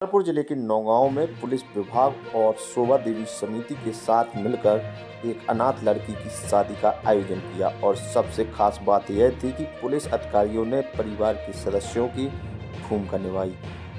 छतरपुर जिले के नौगांव में पुलिस विभाग और शोभा देवी समिति के साथ मिलकर एक अनाथ लड़की की शादी का आयोजन किया और सबसे खास बात यह थी कि पुलिस अधिकारियों ने परिवार के सदस्यों की भूमिका निभाई,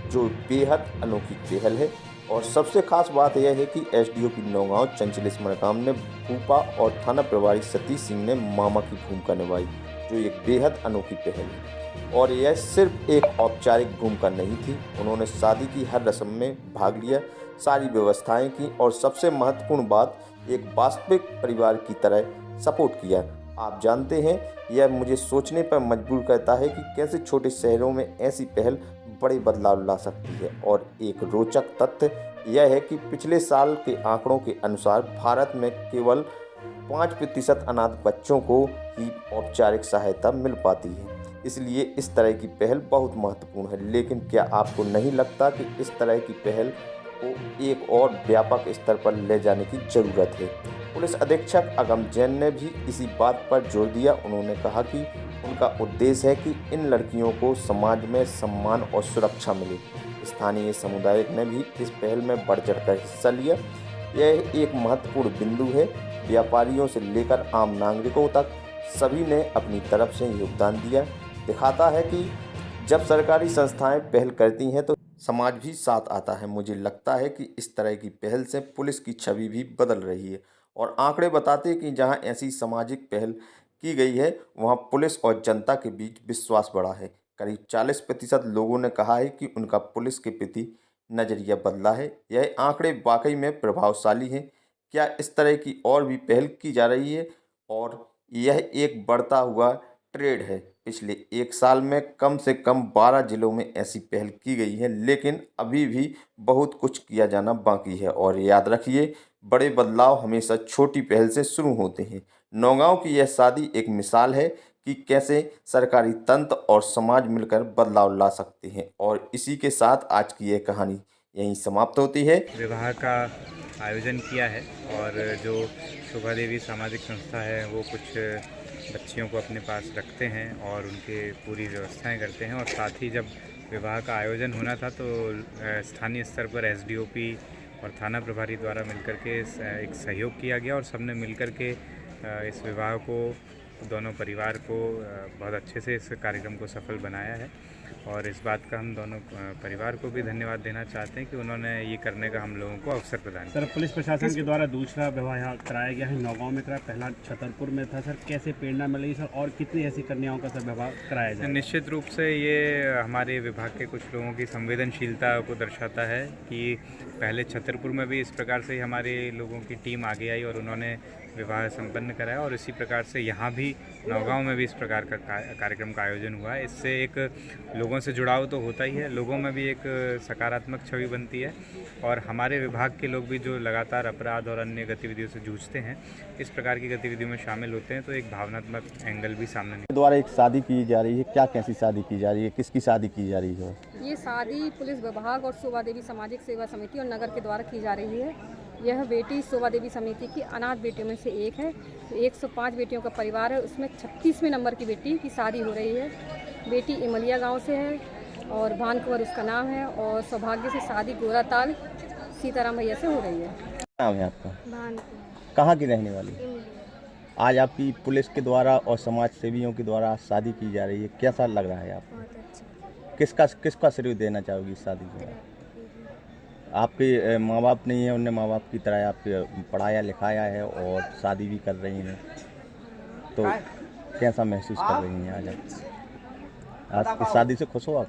जो बेहद अनोखी पहल है। और सबसे खास बात यह है कि एसडीओपी नौगांव चंचलेश मरकाम ने भूपा और थाना प्रभारी सतीश सिंह ने मामा की भूमिका निभाई, जो एक बेहद अनोखी पहल है। और यह सिर्फ एक औपचारिक भूमिका नहीं थी, उन्होंने शादी की हर रस्म में भाग लिया, सारी व्यवस्थाएं की और सबसे महत्वपूर्ण बात, एक वास्तविक परिवार की तरह सपोर्ट किया। आप जानते हैं, यह मुझे सोचने पर मजबूर करता है कि कैसे छोटे शहरों में ऐसी पहल बड़े बदलाव ला सकती है। और एक रोचक तथ्य यह है कि पिछले साल के आंकड़ों के अनुसार भारत में केवल 5% अनाथ बच्चों को ही औपचारिक सहायता मिल पाती है। इसलिए इस तरह की पहल बहुत महत्वपूर्ण है। लेकिन क्या आपको नहीं लगता कि इस तरह की पहल को एक और व्यापक स्तर पर ले जाने की ज़रूरत है? पुलिस अधीक्षक अगम जैन ने भी इसी बात पर जोर दिया। उन्होंने कहा कि उनका उद्देश्य है कि इन लड़कियों को समाज में सम्मान और सुरक्षा मिले। स्थानीय समुदाय ने भी इस पहल में बढ़ चढ़कर हिस्सा लिया। यह एक महत्वपूर्ण बिंदु है। व्यापारियों से लेकर आम नागरिकों तक सभी ने अपनी तरफ से योगदान दिया। दिखाता है कि जब सरकारी संस्थाएं पहल करती हैं तो समाज भी साथ आता है। मुझे लगता है कि इस तरह की पहल से पुलिस की छवि भी बदल रही है और आंकड़े बताते हैं कि जहां ऐसी सामाजिक पहल की गई है, वहां पुलिस और जनता के बीच विश्वास बढ़ा है। करीब 40% लोगों ने कहा है कि उनका पुलिस के प्रति नज़रिया बदला है। यह आंकड़े वाकई में प्रभावशाली हैं। क्या इस तरह की और भी पहल की जा रही है? और यह एक बढ़ता हुआ ट्रेंड है। पिछले एक साल में कम से कम 12 जिलों में ऐसी पहल की गई है, लेकिन अभी भी बहुत कुछ किया जाना बाकी है। और याद रखिए, बड़े बदलाव हमेशा छोटी पहल से शुरू होते हैं। नौगांव की यह शादी एक मिसाल है कि कैसे सरकारी तंत्र और समाज मिलकर बदलाव ला सकते हैं। और इसी के साथ आज की यह कहानी यहीं समाप्त होती है। विवाह का आयोजन किया है और जो शोभा देवी सामाजिक संस्था है वो कुछ बच्चियों को अपने पास रखते हैं और उनके पूरी व्यवस्थाएं करते हैं। और साथ ही जब विवाह का आयोजन होना था तो स्थानीय स्तर पर एसडीओपी और थाना प्रभारी द्वारा मिलकर के एक सहयोग किया गया और सबने मिलकर के इस विवाह को, दोनों परिवार को बहुत अच्छे से इस कार्यक्रम को सफल बनाया है। और इस बात का हम दोनों परिवार को भी धन्यवाद देना चाहते हैं कि उन्होंने ये करने का हम लोगों को अवसर प्रदान किया। सर, पुलिस प्रशासन के द्वारा दूसरा विवाह यहाँ कराया गया है, नौगांव में कराया, पहला छतरपुर में था। सर, कैसे प्रेरणा मिली सर, और कितनी ऐसी कन्याओं का सर विवाह कराया जाए? निश्चित रूप से ये हमारे विभाग के कुछ लोगों की संवेदनशीलता को दर्शाता है कि पहले छतरपुर में भी इस प्रकार से हमारे लोगों की टीम आगे आई और उन्होंने विवाह संपन्न कराया और इसी प्रकार से यहाँ भी नौगांव में भी इस प्रकार का कार्यक्रम का आयोजन हुआ है। इससे एक लोगों से जुड़ाव तो होता ही है, लोगों में भी एक सकारात्मक छवि बनती है और हमारे विभाग के लोग भी जो लगातार अपराध और अन्य गतिविधियों से जूझते हैं, इस प्रकार की गतिविधियों में शामिल होते हैं, तो एक भावनात्मक एंगल भी सामने निकलता है। द्वारा एक शादी की जा रही है, क्या कैसी शादी की जा रही है, किसकी शादी की जा रही है? ये शादी पुलिस विभाग और शोभा देवी सामाजिक सेवा समिति और नगर के द्वारा की जा रही है। यह बेटी शोभा देवी समिति की अनाथ बेटियों में से एक है। 105 बेटियों का परिवार है, उसमें 36वें नंबर की बेटी की शादी हो रही है। बेटी इमलिया गांव से है और भान कुंवर उसका नाम है और सौभाग्य से शादी गोराताल सीताराम भैया से हो रही है। नाम है आपका? भान कहाँ की रहने वाली? आज आपकी पुलिस के द्वारा और समाज सेवियों के द्वारा शादी की जा रही है, कैसा लग रहा है आपको? बहुत अच्छा। किसका श्रेय देना चाहोगी इस शादी को? आपके माँ बाप नहीं है, उनने माँ बाप की तरह आपके पढ़ाया लिखाया है और शादी भी कर रही हैं, तो कैसा महसूस कर रही हैं आज आप? आज इस शादी से खुश हो आप?